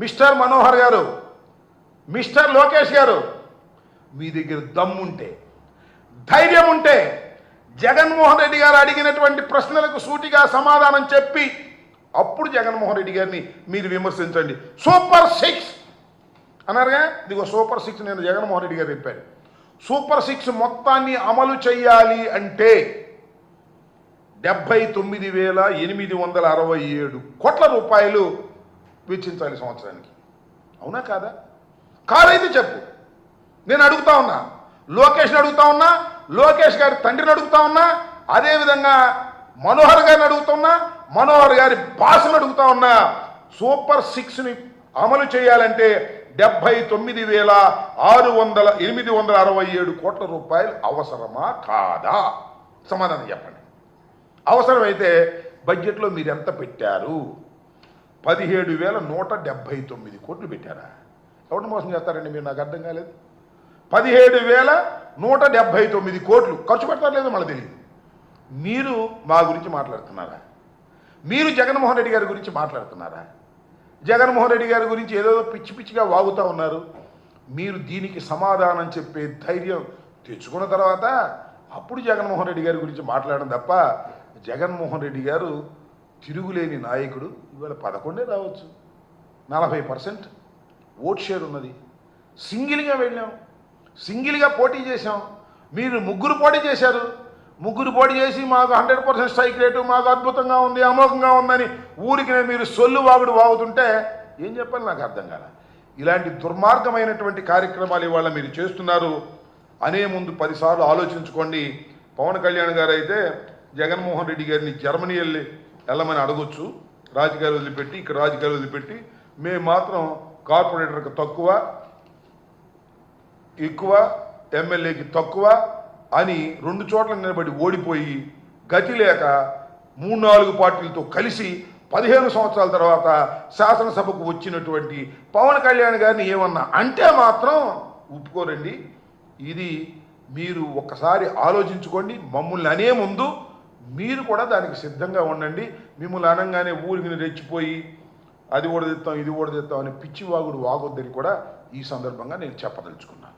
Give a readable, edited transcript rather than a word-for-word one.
Mister Manohar గారు, mister Lokesh గారు, మీ దగ్గర దమ్ముంటే, ధైర్యం ఉంటే జగన్మోహన్ రెడ్డి గారు అడిగినటువంటి ప్రశ్నలకు సూటిగా సమాధానం చెప్పి అప్పుడు జగన్మోహన్ రెడ్డి గారిని మీరు విమర్శించండి. సూపర్ 6 అన్నారుగా, ఇదిగో సూపర్ 6 నేను జగన్మోహన్ రెడ్డి గారు చెప్పాను. సూపర్ 6 మొత్తాన్ని అమలు చేయాలి అంటే 79,867 కోట్ల రూపాయలు వెచ్చించాలి సంవత్సరానికి. అవునా కాదా? కాదైతే చెప్పు. నేను అడుగుతా ఉన్నా, లోకేష్ని అడుగుతా ఉన్నా, లోకేష్ గారి తండ్రిని అడుగుతా ఉన్నా, అదేవిధంగా మనోహర్ గారిని అడుగుతున్నా, మనోహర్ గారి బాస్ని అడుగుతా ఉన్నా. సూపర్ 6ని అమలు చేయాలంటే 79,867 కోట్ల రూపాయలు అవసరమా కాదా? సమాధానం చెప్పండి. అవసరమైతే బడ్జెట్లో మీరు ఎంత పెట్టారు? 17,179 కోట్లు పెట్టారా? ఎవరిని మోసం చేస్తారండి మీరు? నాకు అర్థం కాలేదు. 17,179 కోట్లు ఖర్చు పెడతారు లేదో మళ్ళీ తెలియదు. మీరు మా గురించి మాట్లాడుతున్నారా? మీరు జగన్మోహన్ రెడ్డి గారి గురించి మాట్లాడుతున్నారా? జగన్మోహన్ రెడ్డి గారి గురించి ఏదో పిచ్చి పిచ్చిగా వాగుతూ ఉన్నారు. మీరు దీనికి సమాధానం చెప్పే ధైర్యం తెచ్చుకున్న తర్వాత అప్పుడు జగన్మోహన్ రెడ్డి గారి గురించి మాట్లాడడం తప్ప, జగన్మోహన్ రెడ్డి గారు తిరుగులేని నాయకుడు. ఇవాళ 11 రావచ్చు, 40% ఓట్ షేర్ ఉన్నది. సింగిల్గా వెళ్ళాం, సింగిల్గా పోటీ చేశాం. మీరు ముగ్గురు పోటీ చేశారు. ముగ్గురు పోటీ చేసి మాకు 100% స్ట్రైక్ రేటు, మాకు అద్భుతంగా ఉంది, అమోఘంగా ఉందని ఊరికి మీరు సొల్లు వాగుడు వాగుతుంటే ఏం చెప్పాలి నాకు అర్థం కాల. ఇలాంటి దుర్మార్గమైనటువంటి కార్యక్రమాలు ఇవాళ మీరు చేస్తున్నారు. అనే ముందు 10 సార్లు ఆలోచించుకోండి. పవన్ కళ్యాణ్ గారు అయితే జగన్మోహన్ రెడ్డి గారిని జర్మనీ వెళ్ళమని అడగొచ్చు, రాజకీయాలు వదిలిపెట్టి, ఇక్కడ రాజకీయాలు వదిలిపెట్టి. మేము మాత్రం కార్పొరేటర్కి తక్కువ, ఎక్కువ, ఎమ్మెల్యేకి తక్కువ అని 2 చోట్ల నిలబడి ఓడిపోయి గతి లేక 3-4 పార్టీలతో కలిసి 15 సంవత్సరాల తర్వాత శాసనసభకు వచ్చినటువంటి పవన్ కళ్యాణ్ గారిని ఏమన్నా అంటే మాత్రం ఒప్పుకోరండి. ఇది మీరు ఒక్కసారి ఆలోచించుకోండి. మమ్మల్ని అనే ముందు మీరు కూడా దానికి సిద్ధంగా ఉండండి. మిమ్మల్ని అనగానే ఊరికి రెచ్చిపోయి అది కూడా తెస్తాం, ఇది కూడా తెస్తాం అని పిచ్చి వాగుడు వాగొద్దని కూడా ఈ సందర్భంగా నేను చెప్పదలుచుకున్నాను.